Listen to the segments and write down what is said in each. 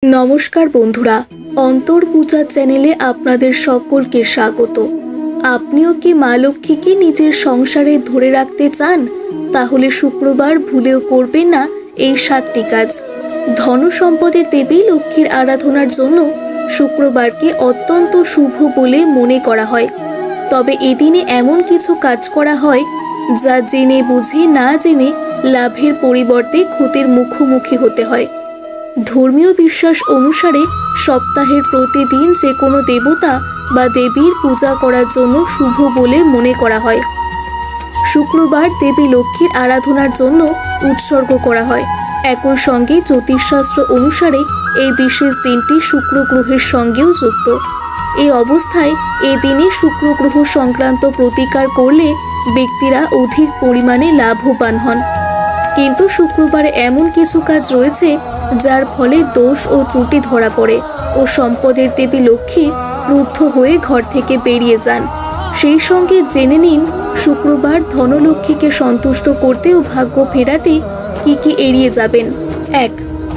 नमस्कार बंधुरा अंतर पूजा चैनेले आपनादेर सकलके स्वागत। आपनिओ कि मा लक्ष्मीके निजेर संसारे धरे राखते चान ताहले शुक्रवार भूलेओ करबेन ना एई 7टी काज। धन सम्पदेर देवी लक्ष्मीर आराधनार जोन्नो शुक्रवारके अत्यंत शुभ बोले मने करा हय। तबे एदिने एमन किछु काज करा हय जा जेने बुझे ना जेने लाभेर परिवर्ते क्षतिर मुखोमुखी होते हय। धर्मीय विश्वास अनुसारे सप्ताहेर प्रतिदिन जे कोनो देवता बा देवीर पूजा करार जोन्नो शुभ बोले मने करा हय। शुक्रवार देवी लक्ष्मीर आराधनार जोन्नो उत्सर्ग करा हय। एकई संगे ज्योतिषशास्त्र अनुसारे এই বিশেষ দিনটি শুক্র গ্রহের সঙ্গেও যুক্ত। এই অবস্থায় এই দিনে শুক্র গ্রহ সংক্রান্ত প্রতিকার করলে ব্যক্তিরা অধিক পরিমাণে লাভবান হন। কিন্তু শুক্রবারে এমন কিছু কাজ রয়েছে যার ফলে দোষ ও ত্রুটি ধরা পড়ে ও সম্পদের দেবী লক্ষ্মী ক্রুদ্ধ হয়ে ঘর থেকে বেরিয়ে যান। সেই সঙ্গে জেনে নিন শুক্রবার ধনলক্ষ্মীকে সন্তুষ্ট করতে ও ভাগ্য ফেরাতে কি কি এড়িয়ে যাবেন। 1.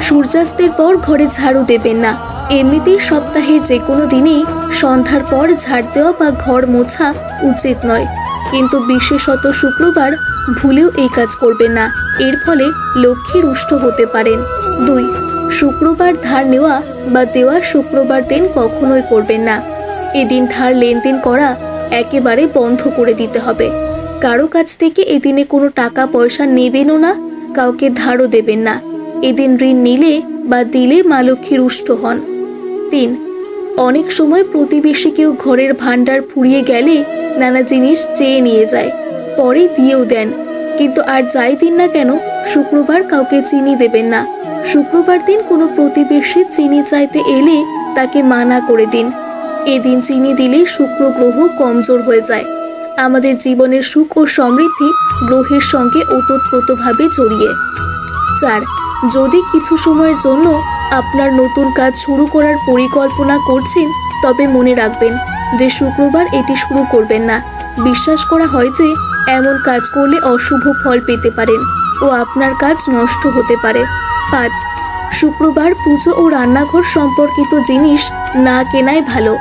সূর্যাস্তের পর ঘরে ঝাড়ু দেবেন না। এমনিতেই সপ্তাহের যে কোনো দিনেই সন্ধ্যার পর ঝাড় দেওয়া বা ঘর মোছা উচিত নয়, কিন্তু বিশেষত শুক্রবার ভুলেও এই কাজ করবেন না, এর ফলে লক্ষ্মী রুষ্ট হতে পারেন। 2. শুক্রবার ধার নেওয়া বা দেওয়া শুক্রবার দিন কখনোই করবেন না। এদিন ধার লেনদেন করা একেবারে বন্ধ করে দিতে হবে। কারো কাছ থেকে এদিনে কোনো টাকা পয়সা নেবেনও না, কাউকে ধারও দেবেন না। এদিন ঋণ নিলে বা দিলে মা লক্ষ্মী রুষ্ট হন। 3. অনেক সময় প্রতিবেশী কেউ ঘরের ভাণ্ডার ফুরিয়ে গেলে নানা জিনিস চেয়ে নিয়ে যায়, পরে দিয়েও দেন, কিন্তু আর যাই দিন না কেন শুক্রবার কাউকে চিনি দেবেন না। শুক্রবার দিন কোনো প্রতিবেশী চিনি চাইতে এলে তাকে মানা করে দিন। এদিন চিনি দিলে শুক্র গ্রহ কমজোর হয়ে যায়। আমাদের জীবনের সুখ ও সমৃদ্ধি গ্রহের সঙ্গে ওতপ্রোতভাবে জড়িয়ে। 4. যদি কিছু সময়ের জন্য আপনার নতুন কাজ শুরু করার পরিকল্পনা করছেন, তবে মনে রাখবেন যে শুক্রবার এটি শুরু করবেন না। বিশ্বাস করা হয় যে এমন কাজ করলে অশুভ ফল পেতে পারেন ও আপনার কাজ নষ্ট হতে পারে। 5. শুক্রবার পুজো ও রান্নাঘর সম্পর্কিত জিনিস না কেনাই ভালো।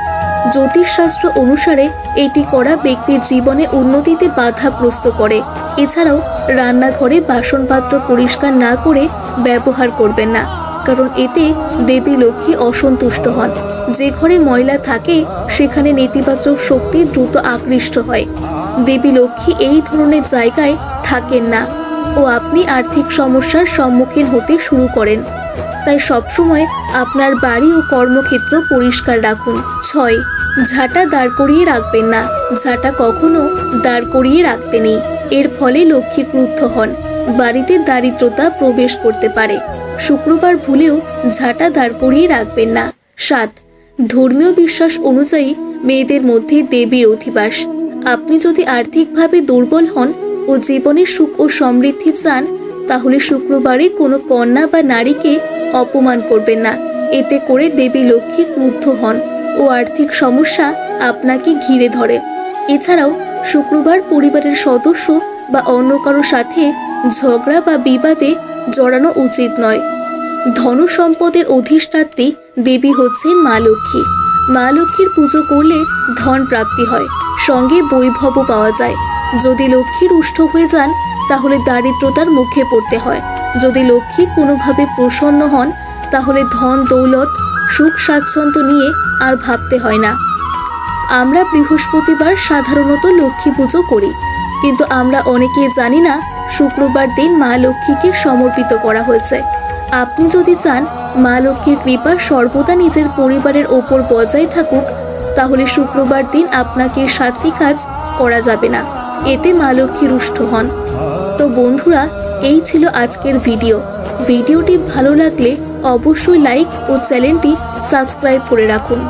জ্যোতিষশাস্ত্র অনুসারে এটি করা ব্যক্তির জীবনে উন্নতিতে বাধাগ্রস্ত করে। এছাড়াও রান্নাঘরে বাসনপাত্র পরিষ্কার না করে ব্যবহার করবেন না, কারণ এতে দেবী লক্ষ্মী অসন্তুষ্ট হন। যে ঘরে ময়লা থাকে সেখানে নেতিবাচক শক্তি দ্রুত আকৃষ্ট হয়। দেবী লক্ষ্মী এই ধরনের জায়গায় থাকেন না ও আপনি আর্থিক সমস্যার সম্মুখীন হতে শুরু করেন। তাই সবসময় আপনার বাড়ি ও কর্মক্ষেত্র পরিষ্কার রাখুন। 6. ঝাঁটা দাঁড় করিয়ে রাখবেন না। ঝাঁটা কখনো দাঁড় করিয়ে রাখতে নেই, এর ফলে লক্ষ্মী ক্রুদ্ধ হন, বাড়িতে দারিদ্রতা প্রবেশ করতে পারে। শুক্রবার ভুলেও ঝাঁটা দাঁড় করিয়ে রাখবেন না। 7. ধর্মীয় বিশ্বাস অনুযায়ী মেয়েদের মধ্যে দেবীর অধিবাস। আপনি যদি আর্থিকভাবে দুর্বল হন ও জীবনের সুখ ও সমৃদ্ধি চান, তাহলে শুক্রবারে কোনো কন্যা বা নারীকে অপমান করবেন না। এতে করে দেবী লক্ষ্মী ক্রুদ্ধ হন ও আর্থিক সমস্যা আপনাকে ঘিরে ধরে। এছাড়াও শুক্রবার পরিবারের সদস্য বা অন্য কারো সাথে ঝগড়া বা বিবাদে জড়ানো উচিত নয়। ধন সম্পদের অধিষ্ঠাত্রী দেবী হচ্ছেন মা লক্ষ্মী। মা লক্ষ্মীর পুজো করলে ধন প্রাপ্তি হয়, সঙ্গে বৈভবও পাওয়া যায়। যদি লক্ষ্মী রুষ্ট হয়ে যান তাহলে দারিদ্রতার মুখে পড়তে হয়। যদি লক্ষ্মী কোনোভাবে প্রসন্ন হন তাহলে ধন দৌলত সুখ স্বাচ্ছন্দ্য নিয়ে আর ভাবতে হয় না। আমরা বৃহস্পতিবার সাধারণত লক্ষ্মী পুজো করি, কিন্তু আমরা অনেকেই জানি না শুক্রবার দিন মা লক্ষ্মীকে সমর্পিত করা হয়েছে। আপনি যদি চান মা লক্ষ্মীর কৃপা সর্বদা নিজের পরিবারের ওপর বজায় থাকুক, তাহলে শুক্রবার দিন আপনাকে 7টি কাজ করা যাবে না, এতে মা লক্ষ্মী রুষ্ট হন। তো বন্ধুরা, এই ছিল আজকের ভিডিওটি ভালো লাগলে অবশ্যই লাইক ও চ্যানেলটি সাবস্ক্রাইব করে রাখুন।